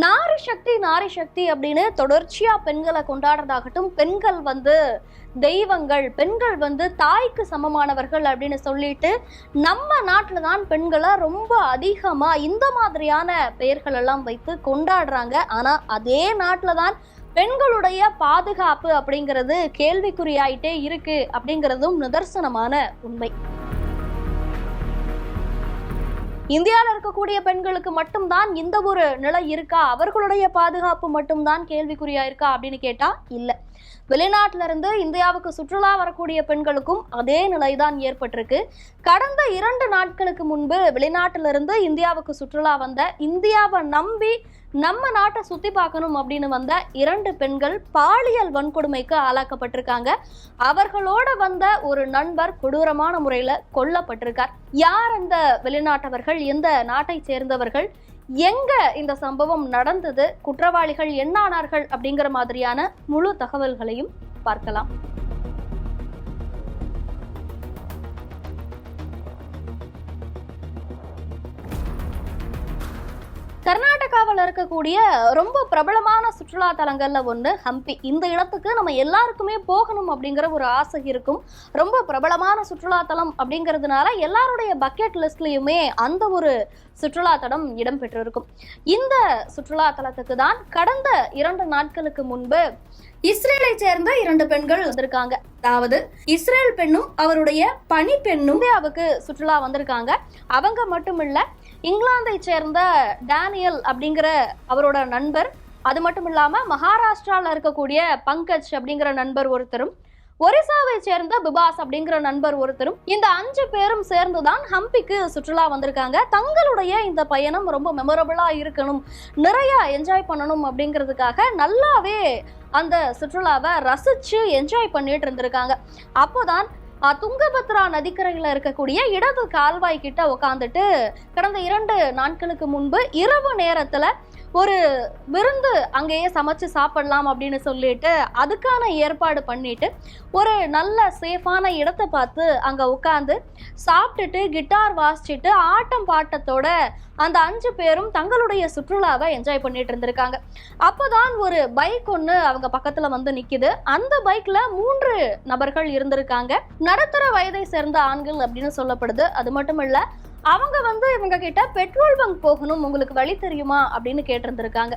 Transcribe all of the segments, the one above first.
நாரி சக்தி நாரி சக்தி அப்படின்னு தொடர்ச்சியா பெண்களை கொண்டாடுறதாகட்டும், பெண்கள் தெய்வங்கள், பெண்கள் தாய்க்கு சமமானவர்கள் அப்படின்னு சொல்லிட்டு நம்ம நாட்டில் தான் பெண்களை ரொம்ப அதிகமா இந்த மாதிரியான பெயர்கள் எல்லாம் வைத்து கொண்டாடுறாங்க. ஆனா அதே நாட்டில் தான் பெண்களுடைய பாதுகாப்பு அப்படிங்கிறது கேள்விக்குறியாயிட்டே இருக்கு அப்படிங்கிறதும் நிதர்சனமான உண்மை. இந்தியாவில் இருக்கக்கூடிய பெண்களுக்கு மட்டும்தான் இந்த ஒரு நிலை இருக்கா, அவர்களுடைய பாதுகாப்பு மட்டும்தான் கேள்விக்குறியா இருக்கா அப்படின்னு கேட்டா இல்ல. வெளிநாட்டில இருந்து இந்தியாவுக்கு சுற்றுலா வரக்கூடிய பெண்களுக்கும் அதே நிலைதான் ஏற்பட்டிருக்கு. கடந்த 2 நாட்களுக்கு முன்பு வெளிநாட்டிலிருந்து இந்தியாவுக்கு சுற்றுலா வந்த, இந்தியாவை நம்பி நம்ம நாட்டை சுத்தி பார்க்கணும் அப்படின்னு வந்த 2 பெண்கள் பாலியல் வன்கொடுமைக்கு ஆளாக்கப்பட்டிருக்காங்க. அவர்களோட வந்த ஒரு நண்பர் கொடூரமான முறையில கொல்லப்பட்டிருக்கார். யார் அந்த வெளிநாட்டவர்கள், எந்த நாட்டை சேர்ந்தவர்கள், எங்க இந்த சம்பவம் நடந்தது, குற்றவாளிகள் என்னானார்கள் அப்படிங்கிற மாதிரியான முழு தகவல்களையும் பார்க்கலாம். கர்நாடகாவில் இருக்கக்கூடிய ரொம்ப பிரபலமான சுற்றுலா தலங்கள்ல ஒன்று ஹம்பி. இந்த இடத்துக்கு நம்ம எல்லாருக்குமே போகணும் அப்படிங்கிற ஒரு ஆசை இருக்கும். ரொம்ப பிரபலமான சுற்றுலா தலம் அப்படிங்கிறதுனால எல்லாருடைய பக்கெட் லிஸ்ட்லயுமே அந்த ஒரு சுற்றுலா தலம் இடம்பெற்றிருக்கும். இந்த சுற்றுலா தலத்துக்கு தான் கடந்த 2 நாட்களுக்கு முன்பு இஸ்ரேலை சேர்ந்த 2 பெண்கள் வந்திருக்காங்க. அதாவது இஸ்ரேல் பெண்ணும் அவருடைய பணி பெண்ணும் இந்தியாவுக்கு சுற்றுலா வந்திருக்காங்க. அவங்க மட்டும் இல்ல, இங்கிலாந்தை சேர்ந்த டேனியல் அப்படிங்கிற அவரோட நண்பர், அது மட்டும் இல்லாம மகாராஷ்டிரால இருக்கக்கூடிய பங்கஜ் அப்படிங்கிற நண்பர் ஒருத்தரும், ஒரிசாவை சேர்ந்த பிபாஸ் அப்படிங்கிற நண்பர் ஒருத்தரும், இந்த 5 பேரும் சேர்ந்துதான் ஹம்பிக்கு சுற்றுலா வந்திருக்காங்க. தங்களுடைய இந்த பயணம் ரொம்ப மெமரபிளா இருக்கணும், நிறைய என்ஜாய் பண்ணணும் அப்படிங்கிறதுக்காக நல்லாவே அந்த சுற்றுலாவை ரசிச்சு என்ஜாய் பண்ணிட்டு இருந்திருக்காங்க. அப்போதான் துங்கபத்ரா நதிக்கரையில் இருக்கக்கூடிய இடது கால்வாய் கிட்ட உட்காந்துட்டு கடந்த 2 நாட்களுக்கு முன்பு இரவு நேரத்துல ஒரு விருந்து அங்கேயே சமைச்சு சாப்பிடலாம் அப்படின்னு சொல்லிட்டு அதுக்கான ஏற்பாடு பண்ணிட்டு ஒரு நல்ல சேஃபான இடத்தை பார்த்து அங்க உட்காந்து சாப்பிட்டுட்டு கிட்டார் வாசிச்சுட்டு ஆட்டம் பாட்டத்தோட அந்த 5 பேரும் தங்களுடைய சுற்றுலாவை என்ஜாய் பண்ணிட்டு இருந்திருக்காங்க. அப்போதான் ஒரு பைக் ஒன்று அவங்க பக்கத்துல நிக்குது. அந்த பைக்ல 3 நபர்கள் இருந்திருக்காங்க. நடுத்தர வயதை சேர்ந்த ஆண்கள் அப்படின்னு சொல்லப்படுது. அது மட்டும் இல்ல, அவங்க இவங்க கிட்ட பெட்ரோல் பங்க் போகணும், உங்களுக்கு வழி தெரியுமா அப்படின்னு கேட்டிருந்திருக்காங்க.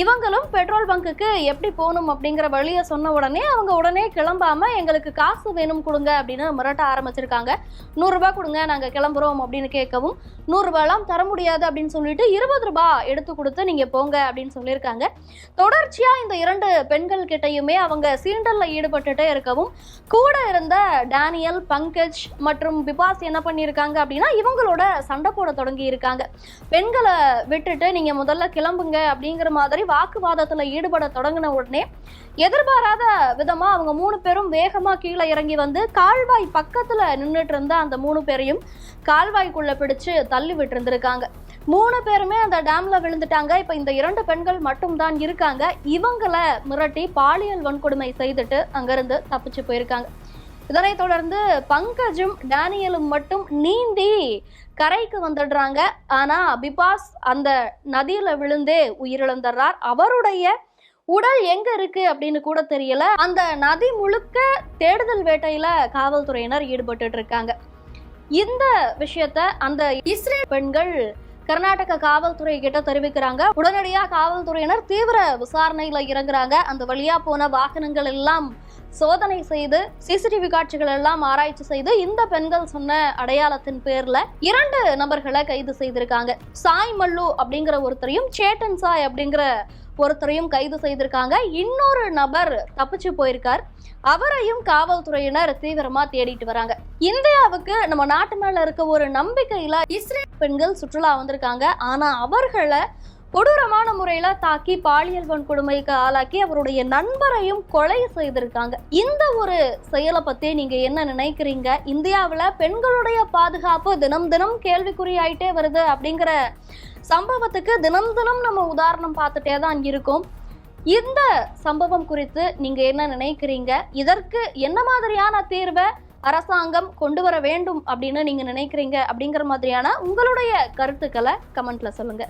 இவங்களும் பெட்ரோல் பங்குக்கு எப்படி போகணும் அப்படிங்கிற வழியை சொன்ன உடனே அவங்க உடனே கிளம்பாம எங்களுக்கு காசு வேணும் கொடுங்க அப்படின்னு மிரட்ட ஆரம்பிச்சிருக்காங்க. 100 ரூபாய் கொடுங்க, நாங்க கிளம்புறோம் அப்படின்னு கேட்கவும் 100 ரூபாய்லாம் தர முடியாது அப்படின்னு சொல்லிட்டு 20 ரூபாய் எடுத்து கொடுத்து நீங்க போங்க அப்படின்னு சொல்லியிருக்காங்க. தொடர்ச்சியா இந்த 2 பெண்கள் கிட்டையுமே அவங்க சீண்டல்ல ஈடுபட்டுட்டே இருக்கவும் கூட இருந்த டேனியல், பங்கஜ் மற்றும் பிபாஸ் என்ன பண்ணியிருக்காங்க அப்படின்னா இவங்களோட சண்டை போட தொடங்கி இருக்காங்க. பெண்களை விட்டுட்டு நீங்க முதல்ல கிளம்புங்க அப்படிங்கிற மாதிரி வாக்குவாதத்துல ஈடுபட தொடங்கின உடனே எதிர்பாராத விதமா அவங்க 3 பேரும் வேகமா கீழே இறங்கி கால்வாய் பக்கத்துல நின்றுட்டு இருந்த அந்த 3 பேரையும் கால்வாய்க்குள்ள பிடிச்சு தள்ளி விட்டு இருந்திருக்காங்க. 3 பேருமே அந்த டேம்ல விழுந்துட்டாங்க. இப்ப இந்த 2 பெண்கள் மட்டும் தான் இருக்காங்க. இவங்களை மிரட்டி பாலியல் வன்கொடுமை செய்துட்டு அங்கிருந்து தப்பிச்சு போயிருக்காங்க. இதனை தொடர்ந்து பங்கஜும் டேனியலும் மட்டும் நீந்தி கரைக்கு வந்துடுறாங்க. ஆனா பிபாஸ் அந்த நதியில விழுந்தே உயிரிழந்துடுறார். அவருடைய உடல் எங்க இருக்கு அப்படின்னு கூட தெரியல. அந்த நதி முழுக்க தேடுதல் வேட்டையில காவல்துறையினர் ஈடுபட்டு இருக்காங்க. இந்த விஷயத்த அந்த இஸ்ரேல் பெண்கள் கர்நாடக காவல்துறை கிட்ட தெரிவிக்கிறாங்க. உடனடியா காவல்துறையினர் தீவிர விசாரணையில இறங்குறாங்க. அந்த வழியா போன வாகனங்கள் எல்லாம் சோதனை செய்து சிசிடிவி காட்சிகள் எல்லாம் ஆராய்ச்சி செய்து இந்த பெண்கள் சொன்ன அடையாளத்தின் பேர்ல 2 நபர்களை கைது செய்திருக்காங்க. சாய் மல்லு அப்படிங்கிற ஒருத்தரையும், சேட்டன் சாய் அப்படிங்கிற ஒருத்தரையும் கைது செய்திருக்காங்க. இன்னொரு நபர் தப்பிச்சு போயிருக்கார். அவரையும் காவல்துறையினர் தீவிரமா தேடிட்டு வராங்க. இந்தியாவுக்கு நம்ம நாட்டு மேல இருக்க ஒரு நம்பிக்கையில இஸ்ரேல் பெண்கள் சுற்றுலா வந்திருக்காங்க. ஆனா அவர்களை கொடூரமான முறையில தாக்கி பாலியல் வன்கொடுமைக்கு ஆளாக்கி அவருடைய நண்பரையும் கொலை செய்திருக்காங்க. இந்த ஒரு செயலை பத்தி நீங்க என்ன நினைக்கிறீங்க? இந்தியாவுல பெண்களுடைய பாதுகாப்பு தினம் தினம் கேள்விக்குறியாயிட்டே வருது அப்படிங்கிற சம்பவத்துக்கு தினம் தினம் நம்ம உதாரணம் பார்த்துட்டே தான் இருக்கோம். இந்த சம்பவம் குறித்து நீங்க என்ன நினைக்கிறீங்க? இதற்கு என்ன மாதிரியான தீர்வை அரசாங்கம் கொண்டு வர வேண்டும் அப்படின்னு நீங்க நினைக்கிறீங்க அப்படிங்கிற மாதிரியான உங்களுடைய கருத்துக்களை கமெண்ட்ல சொல்லுங்க.